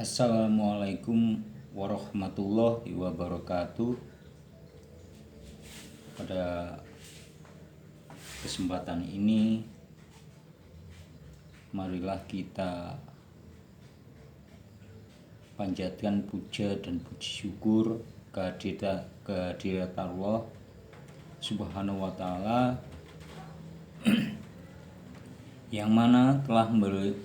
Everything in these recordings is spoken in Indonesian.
Assalamualaikum warahmatullahi wabarakatuh. Pada kesempatan ini, marilah kita panjatkan puja dan puji syukur kehadirat Allah Subhanahu wa Ta'ala yang mana telah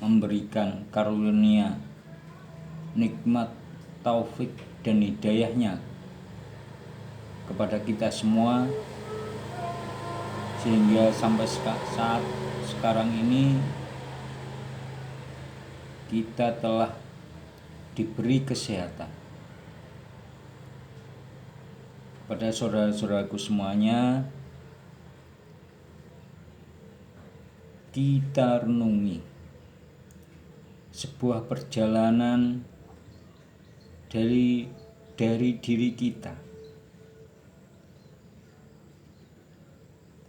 memberikan karunia, nikmat, taufik dan hidayahnya kepada kita semua, sehingga sampai saat sekarang ini kita telah diberi kesehatan. Pada saudara-saudaraku semuanya, kita renungi sebuah perjalanan dari diri kita,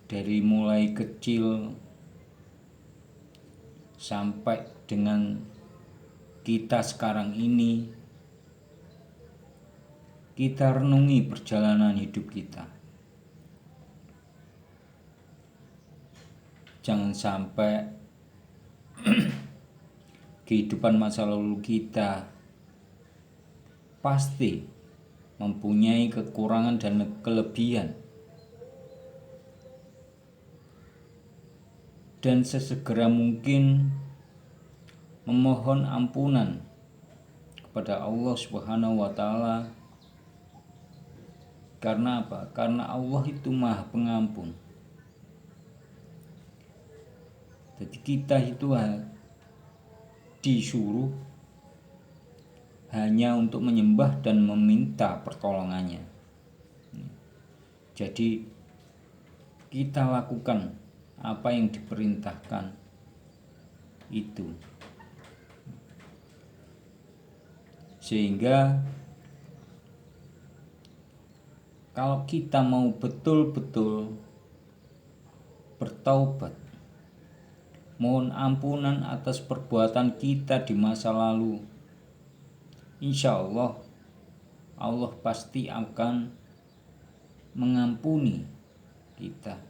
dari mulai kecil sampai dengan kita sekarang ini. Kita renungi perjalanan hidup kita. Jangan sampai kehidupan masa lalu kita pasti mempunyai kekurangan dan kelebihan, dan sesegera mungkin memohon ampunan kepada Allah Subhanahu wa Ta'ala. Karena apa? Karena Allah itu Maha Pengampun. Jadi kita itu disuruh hanya untuk menyembah dan meminta pertolongannya. Jadi kita lakukan apa yang diperintahkan itu, sehingga kalau kita mau betul-betul bertaubat, mohon ampunan atas perbuatan kita di masa lalu, insya Allah pasti akan mengampuni kita.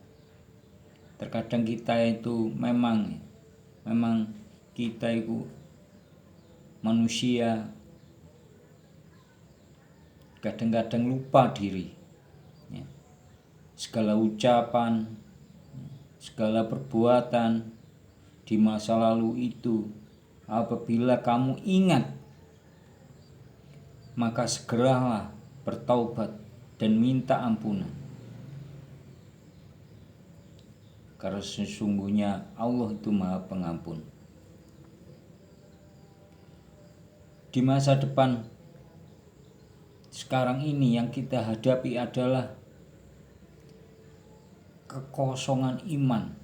Terkadang kita itu memang kita itu manusia kadang-kadang lupa diri. Segala ucapan, segala perbuatan di masa lalu itu, apabila kamu ingat, maka segeralah bertaubat dan minta ampunan. Karena sesungguhnya Allah itu Maha Pengampun. Di masa depan sekarang ini yang kita hadapi adalah kekosongan iman.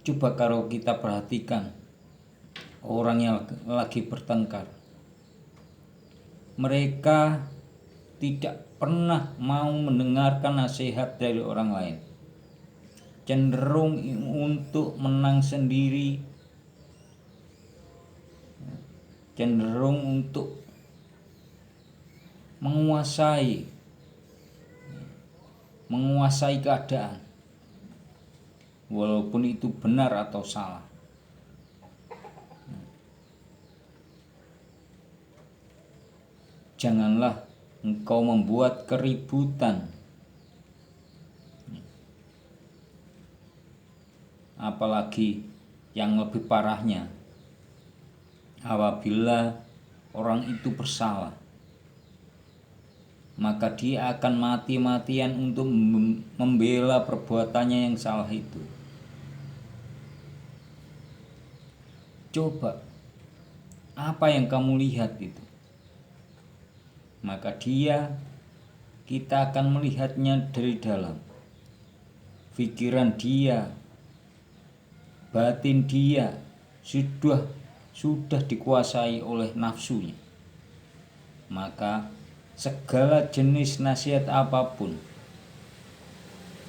Coba kalau kita perhatikan orang yang lagi bertengkar, mereka tidak pernah mau mendengarkan nasihat dari orang lain, cenderung untuk menang sendiri, cenderung untuk menguasai keadaan, walaupun itu benar atau salah. Janganlah engkau membuat keributan, apalagi yang lebih parahnya, apabila orang itu bersalah, maka dia akan mati-matian untuk membela perbuatannya yang salah itu. Coba, apa yang kamu lihat itu? Maka kita akan melihatnya dari dalam. Pikiran dia, batin dia sudah dikuasai oleh nafsunya. Maka segala jenis nasihat apapun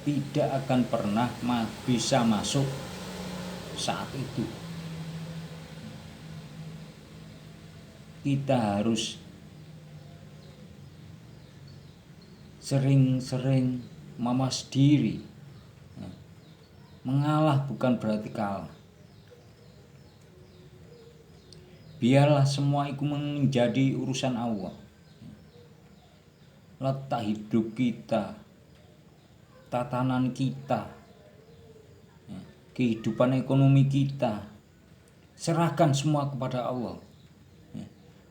tidak akan pernah bisa masuk saat itu. kita harus sering-sering mawas diri. Mengalah bukan berarti kalah. Biarlah semua itu menjadi urusan Allah. Letak hidup kita, tatanan kita, kehidupan ekonomi kita, serahkan semua kepada Allah.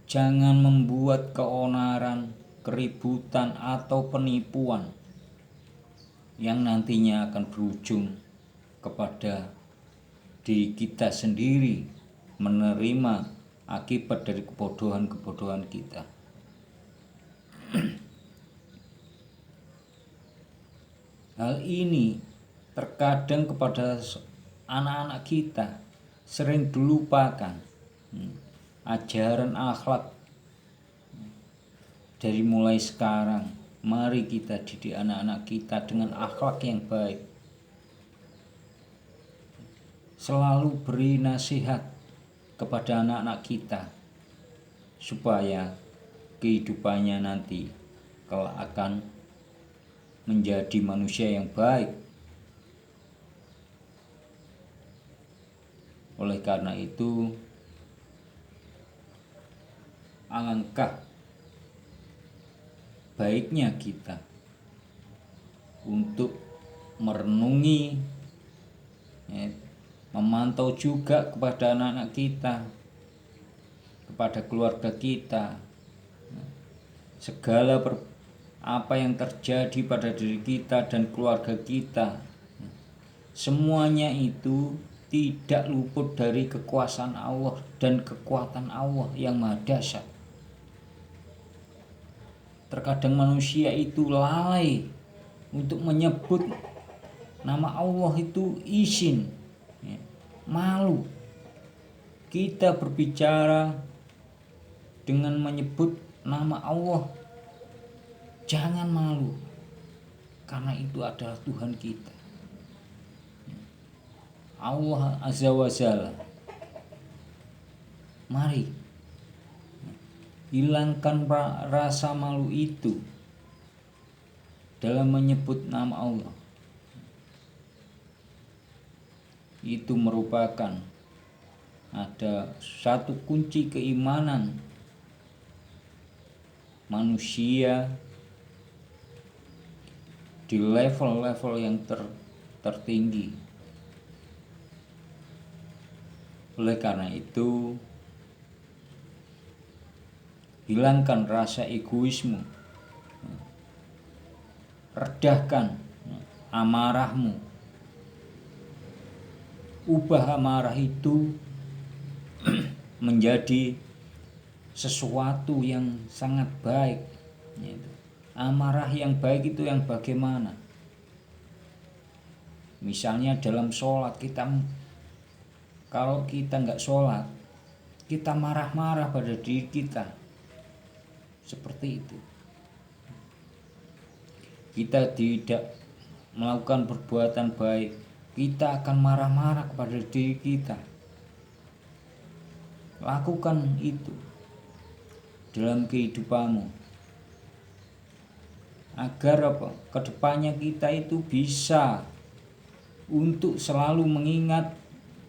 Jangan membuat keonaran, keributan atau penipuan yang nantinya akan berujung kepada diri kita sendiri menerima akibat dari kebodohan-kebodohan kita. Hal ini terkadang kepada anak-anak kita sering dilupakan. Ajaran akhlak dari mulai sekarang, mari kita didik anak-anak kita dengan akhlak yang baik. Selalu beri nasihat kepada anak-anak kita supaya kehidupannya nanti kelak akan menjadi manusia yang baik. Oleh karena itu, alangkah baiknya kita untuk merenungi, memantau juga kepada anak-anak kita, kepada keluarga kita, segala apa yang terjadi pada diri kita dan keluarga kita, semuanya itu tidak luput dari kekuasaan Allah dan kekuatan Allah yang maha dahsyat. Terkadang manusia itu lalai untuk menyebut nama Allah itu izin, malu. Kita berbicara dengan menyebut nama Allah, jangan malu, karena itu adalah Tuhan kita, Allah Azza wa Jalla. Mari hilangkan rasa malu itu dalam menyebut nama Allah. Itu merupakan ada satu kunci keimanan manusia di level-level yang tertinggi. Oleh karena itu, hilangkan rasa egoisme, redahkan amarahmu, ubah amarah itu menjadi sesuatu yang sangat baik. Amarah yang baik itu yang bagaimana? Misalnya dalam sholat, kalau kita nggak sholat, kita marah-marah pada diri kita, seperti itu. Kita tidak melakukan perbuatan baik, kita akan marah-marah kepada diri kita. Lakukan itu dalam kehidupanmu, agar kedepannya kita itu bisa untuk selalu mengingat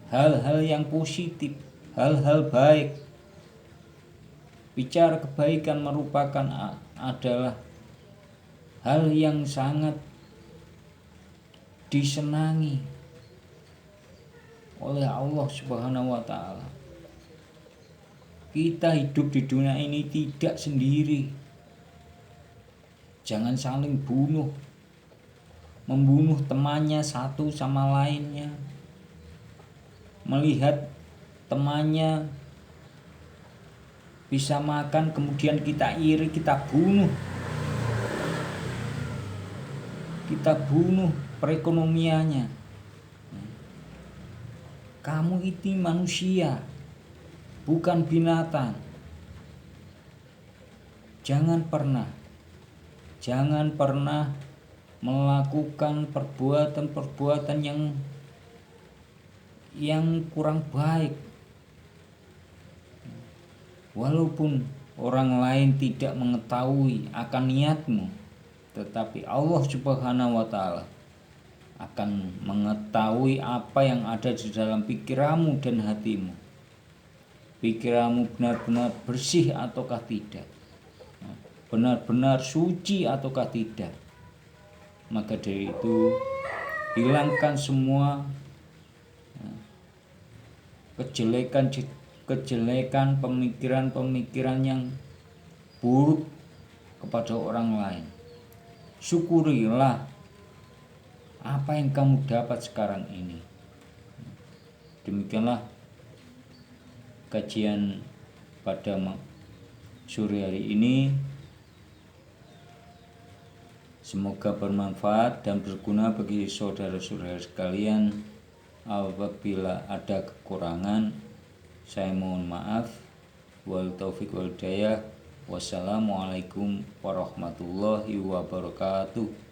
hal-hal yang positif, hal-hal baik. Bicara kebaikan merupakan adalah hal yang sangat disenangi oleh Allah Subhanahu wa Ta'ala. Kita hidup di dunia ini tidak sendiri. Jangan saling membunuh temannya satu sama lainnya. Melihat temannya bisa makan, kemudian kita iri, kita bunuh perekonomiannya. Kamu itu manusia, bukan binatang. Jangan pernah melakukan perbuatan-perbuatan yang kurang baik. Walaupun orang lain tidak mengetahui akan niatmu, tetapi Allah Subhanahu wa Ta'ala akan mengetahui apa yang ada di dalam pikiranmu dan hatimu. Pikiranmu benar-benar bersih ataukah tidak, benar-benar suci ataukah tidak. Maka dari itu, hilangkan semua kejelekan pemikiran-pemikiran yang buruk kepada orang lain. Syukurilah apa yang kamu dapat sekarang ini. Demikianlah kajian pada sore hari ini. Semoga bermanfaat dan berguna bagi saudara-saudara sekalian. Apabila ada kekurangan, saya mohon maaf. Wal taufiq wal hidayah. Wassalamualaikum warahmatullahi wabarakatuh.